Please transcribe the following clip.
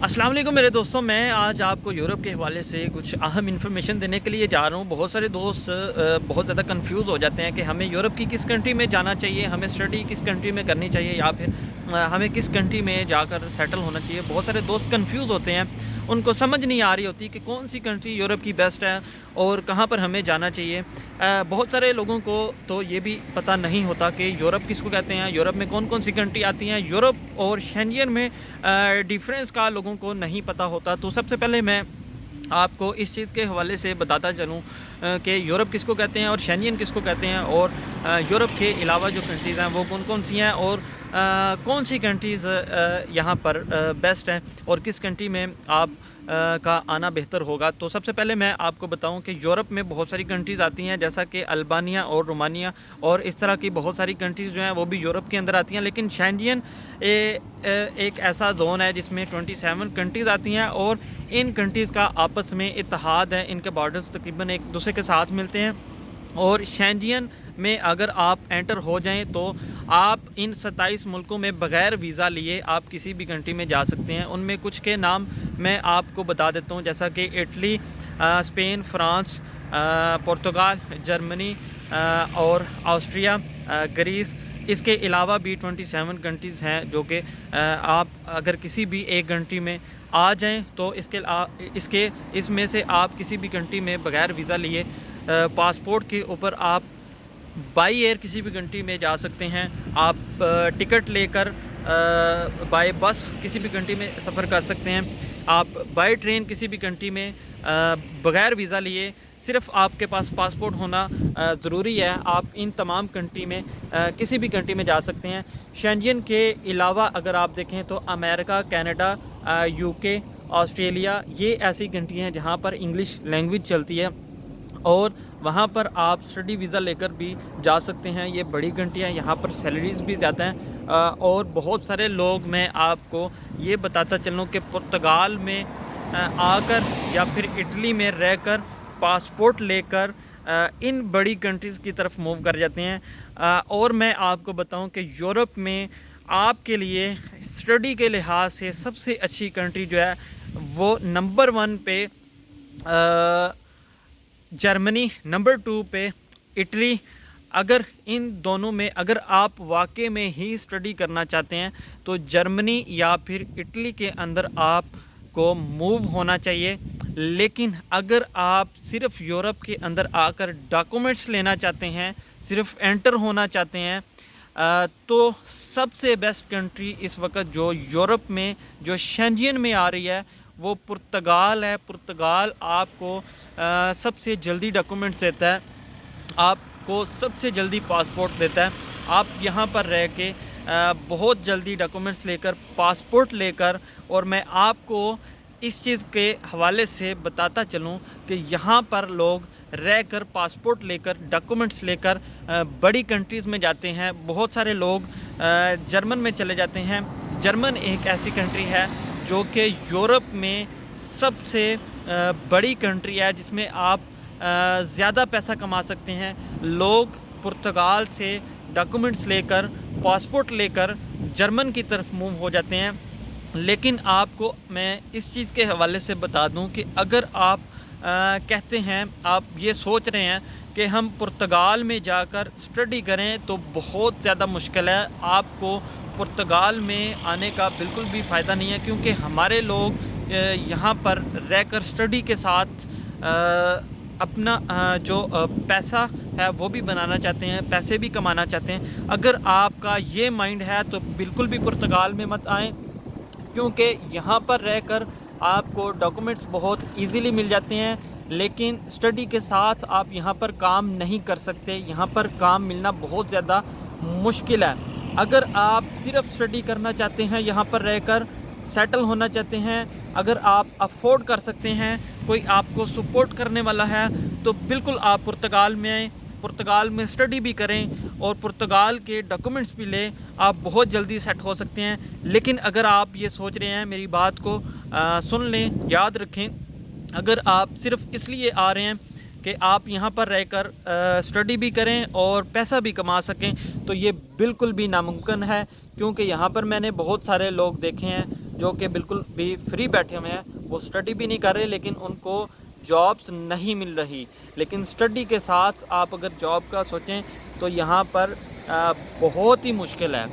अस्सलाम वालेकुम मेरे दोस्तों, मैं आज आपको यूरोप के हवाले से कुछ अहम इन्फॉर्मेशन देने के लिए जा रहा हूँ। बहुत सारे दोस्त बहुत ज़्यादा कंफ्यूज हो जाते हैं कि हमें यूरोप की किस कंट्री में जाना चाहिए, हमें स्टडी किस कंट्री में करनी चाहिए या फिर हमें किस कंट्री में जाकर सेटल होना चाहिए। बहुत सारे दोस्त कंफ्यूज होते हैं, उनको समझ नहीं आ रही होती कि कौन सी कंट्री यूरोप की बेस्ट है और कहाँ पर हमें जाना चाहिए। बहुत सारे लोगों को तो ये भी पता नहीं होता कि यूरोप किसको कहते हैं, यूरोप में कौन कौन सी कंट्री आती हैं, यूरोप और शेंजन में डिफरेंस का लोगों को नहीं पता होता। तो सबसे पहले मैं आपको इस चीज़ के हवाले से बताता चलूँ कि यूरोप किसको कहते हैं और शेंजन किसको कहते हैं, और यूरोप के अलावा जो कंट्रीज़ हैं वो कौन कौन सी हैं, और कौन सी कंट्रीज़ यहाँ पर बेस्ट हैं और किस कंट्री में आप का आना बेहतर होगा। तो सबसे पहले मैं आपको बताऊं कि यूरोप में बहुत सारी कंट्रीज़ आती हैं, जैसा कि अल्बानिया और रोमानिया और इस तरह की बहुत सारी कंट्रीज़ जो हैं वो भी यूरोप के अंदर आती हैं। लेकिन शेंजन एक ऐसा जोन है जिसमें 27 कंट्रीज़ आती हैं और इन कंट्रीज़ का आपस में इत्तेहाद है, इनके बॉर्डर्स तकरीबन एक दूसरे के साथ मिलते हैं। और शेंजन में अगर आप एंटर हो जाएं तो आप इन 27 मुल्कों में बग़ैर वीज़ा लिए आप किसी भी कंट्री में जा सकते हैं। उनमें कुछ के नाम मैं आपको बता देता हूँ, जैसा कि इटली, स्पेन, फ्रांस, पुर्तगाल, जर्मनी और ऑस्ट्रिया, ग्रीस। इसके अलावा भी 27 कंट्रीज़ हैं जो कि आप अगर किसी भी एक कंट्री में आ जाएं तो इसमें से आप किसी भी कंट्री में बग़ैर वीज़ा लिए पासपोर्ट के ऊपर आप बाई एयर किसी भी कंट्री में जा सकते हैं। आप टिकट लेकर बाय बस किसी भी कंट्री में सफ़र कर सकते हैं। आप बाय ट्रेन किसी भी कंट्री में बग़ैर वीज़ा लिए, सिर्फ आपके पास पासपोर्ट होना ज़रूरी है, आप इन तमाम कंट्री में किसी भी कंट्री में जा सकते हैं। शेंजन के अलावा अगर आप देखें तो अमेरिका, कनाडा, यूके, ऑस्ट्रेलिया, ये ऐसी कंट्री हैं जहाँ पर इंग्लिश लैंग्वेज चलती है और वहाँ पर आप स्टडी वीज़ा लेकर भी जा सकते हैं। ये बड़ी कंट्री हैं, यहाँ पर सैलरीज़ भी ज़्यादा हैं। और बहुत सारे लोग, मैं आपको ये बताता चलूँ कि पुर्तगाल में आकर या फिर इटली में रहकर पासपोर्ट लेकर इन बड़ी कंट्रीज़ की तरफ मूव कर जाते हैं। और मैं आपको बताऊं कि यूरोप में आपके लिए स्टडी के लिहाज से सबसे अच्छी कंट्री जो है वो नंबर 1 पे जर्मनी, नंबर 2 पे इटली। अगर इन दोनों में अगर आप वाकई में ही स्टडी करना चाहते हैं तो जर्मनी या फिर इटली के अंदर आपको मूव होना चाहिए। लेकिन अगर आप सिर्फ यूरोप के अंदर आकर डॉक्यूमेंट्स लेना चाहते हैं, सिर्फ एंटर होना चाहते हैं, तो सबसे बेस्ट कंट्री इस वक्त जो यूरोप में जो शेंजन में आ रही है वो पुर्तगाल है। पुर्तगाल आपको सबसे जल्दी डॉक्यूमेंट्स देता है, आपको सबसे जल्दी पासपोर्ट देता है। आप यहाँ पर रह के बहुत जल्दी डॉक्यूमेंट्स लेकर, पासपोर्ट लेकर, और मैं आपको इस चीज़ के हवाले से बताता चलूँ कि यहाँ पर लोग रहकर पासपोर्ट लेकर, डॉक्यूमेंट्स लेकर बड़ी कंट्रीज़ में जाते हैं। बहुत सारे लोग जर्मन में चले जाते हैं। जर्मन एक ऐसी कंट्री है जो कि यूरोप में सबसे बड़ी कंट्री है जिसमें आप ज़्यादा पैसा कमा सकते हैं। लोग पुर्तगाल से डॉक्यूमेंट्स लेकर, पासपोर्ट लेकर जर्मन की तरफ मूव हो जाते हैं। लेकिन आपको मैं इस चीज़ के हवाले से बता दूं कि अगर आप कहते हैं, आप ये सोच रहे हैं कि हम पुर्तगाल में जाकर स्टडी करें, तो बहुत ज़्यादा मुश्किल है। आपको पुर्तगाल में आने का बिल्कुल भी फ़ायदा नहीं है, क्योंकि हमारे लोग यहाँ पर रहकर स्टडी के साथ अपना जो पैसा है वो भी बनाना चाहते हैं, पैसे भी कमाना चाहते हैं। अगर आपका ये माइंड है तो बिल्कुल भी पुर्तगाल में मत आएँ, क्योंकि यहाँ पर रहकर आपको डॉक्यूमेंट्स बहुत इजीली मिल जाते हैं, लेकिन स्टडी के साथ आप यहाँ पर काम नहीं कर सकते। यहाँ पर काम मिलना बहुत ज़्यादा मुश्किल है। अगर आप सिर्फ स्टडी करना चाहते हैं, यहाँ पर रहकर सेटल होना चाहते हैं, अगर आप अफोर्ड कर सकते हैं, कोई आपको सपोर्ट करने वाला है, तो बिल्कुल आप पुर्तगाल में आएँ, पुर्तगाल में स्टडी भी करें और पुर्तगाल के डॉक्यूमेंट्स भी लें, आप बहुत जल्दी सेट हो सकते हैं। लेकिन अगर आप ये सोच रहे हैं, मेरी बात को सुन लें, याद रखें, अगर आप सिर्फ इसलिए आ रहे हैं कि आप यहाँ पर रहकर स्टडी भी करें और पैसा भी कमा सकें, तो ये बिल्कुल भी नामुमकिन है। क्योंकि यहाँ पर मैंने बहुत सारे लोग देखे हैं جو کہ بالکل بھی فری بیٹھے ہوئے ہیں، وہ اسٹڈی بھی نہیں کر رہے لیکن ان کو جابس نہیں مل رہی. لیکن اسٹڈی کے ساتھ آپ اگر جاب کا سوچیں تو یہاں پر بہت ہی مشکل ہے.